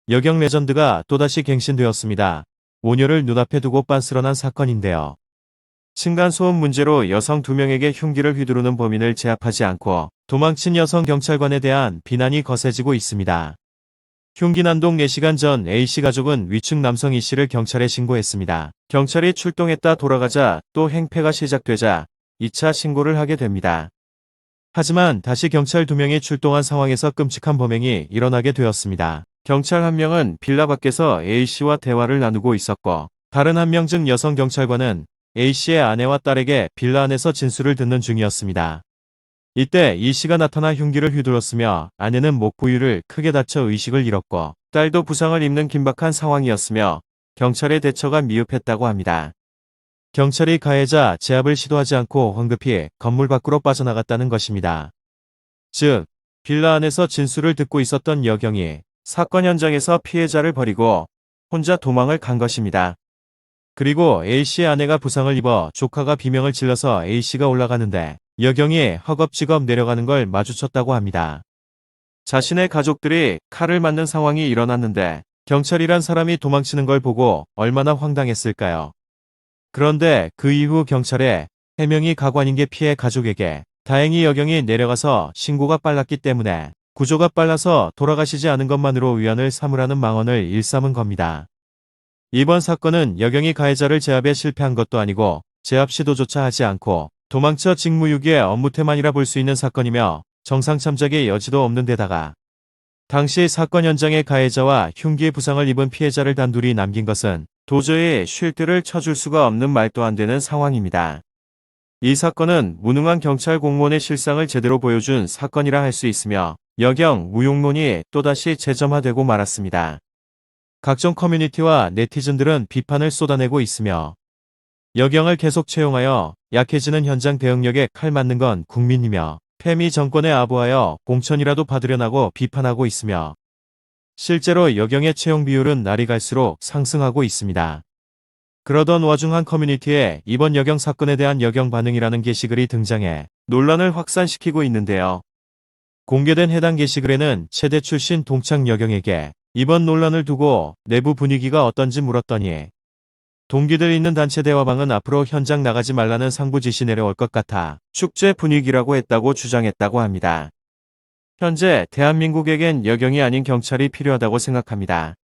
여경 레전드가 또다시 갱신되었습니다. 모녀를 눈앞에 두고 빤스런한 사건인데요. 층간소음 문제로 여성 2명에게 흉기를 휘두르는 범인을 제압하지 않고 도망친 여성 경찰관에 대한 비난이 거세지고 있습니다. 흉기 난동 4시간 전 A씨 가족은 위층 남성 E씨를 경찰에 신고했습니다. 경찰이 출동했다 돌아가자 또 행패가 시작되자 2차 신고를 하게 됩니다. 하지만 다시 경찰 2명이 출동한 상황에서 끔찍한 범행이 일어나게 되었습니다. 경찰 1명은 빌라 밖에서 A씨와 대화를 나누고 있었고 다른 1명 즉 여성 경찰관은 A씨의 아내와 딸에게 빌라 안에서 진술을 듣는 중이었습니다. 이때 E씨가 나타나 흉기를 휘둘렀으며 아내는 목 부위를 크게 다쳐 의식을 잃었고 딸도 부상을 입는 긴박한 상황이었으며 경찰의 대처가 미흡했다고 합니다. 경찰이 가해자 제압을 시도하지 않고 황급히 건물 밖으로 빠져나갔다는 것입니다. 즉, 빌라 안에서 진술을 듣고 있었던 여경이 사건 현장에서 피해자를 버리고 혼자 도망을 간 것입니다. 그리고 A씨의 아내가 부상을 입어 조카가 비명을 질러서 A씨가 올라가는데 여경이 허겁지겁 내려가는 걸 마주쳤다고 합니다. 자신의 가족들이 칼을 맞는 상황이 일어났는데 경찰이란 사람이 도망치는 걸 보고 얼마나 황당했을까요? 그런데 그 이후 경찰에 해명이 가관인 게 피해 가족에게 다행히 여경이 내려가서 신고가 빨랐기 때문에 구조가 빨라서 돌아가시지 않은 것만으로 위안을 삼으라는 망언을 일삼은 겁니다. 이번 사건은 여경이 가해자를 제압에 실패한 것도 아니고 제압 시도조차 하지 않고 도망쳐 직무유기의 업무태만이라 볼 수 있는 사건이며 정상 참작의 여지도 없는 데다가 당시 사건 현장의 가해자와 흉기의 부상을 입은 피해자를 단둘이 남긴 것은 도저히 쉴 뜰을 쳐줄 수가 없는 말도 안 되는 상황입니다. 이 사건은 무능한 경찰 공무원의 실상을 제대로 보여준 사건이라 할 수 있으며 여경 무용론이 또다시 재점화되고 말았습니다. 각종 커뮤니티와 네티즌들은 비판을 쏟아내고 있으며 여경을 계속 채용하여 약해지는 현장 대응력에 칼 맞는 건 국민이며 페미 정권에 아부하여 공천이라도 받으려나고 비판하고 있으며 실제로 여경의 채용 비율은 날이 갈수록 상승하고 있습니다. 그러던 와중 한 커뮤니티에 이번 여경 사건에 대한 여경 반응이라는 게시글이 등장해 논란을 확산시키고 있는데요. 공개된 해당 게시글에는 체대 출신 동창 여경에게 이번 논란을 두고 내부 분위기가 어떤지 물었더니 동기들 있는 단체 대화방은 앞으로 현장 나가지 말라는 상부 지시 내려올 것 같아 축제 분위기라고 했다고 주장했다고 합니다. 현재 대한민국에겐 여경이 아닌 경찰이 필요하다고 생각합니다.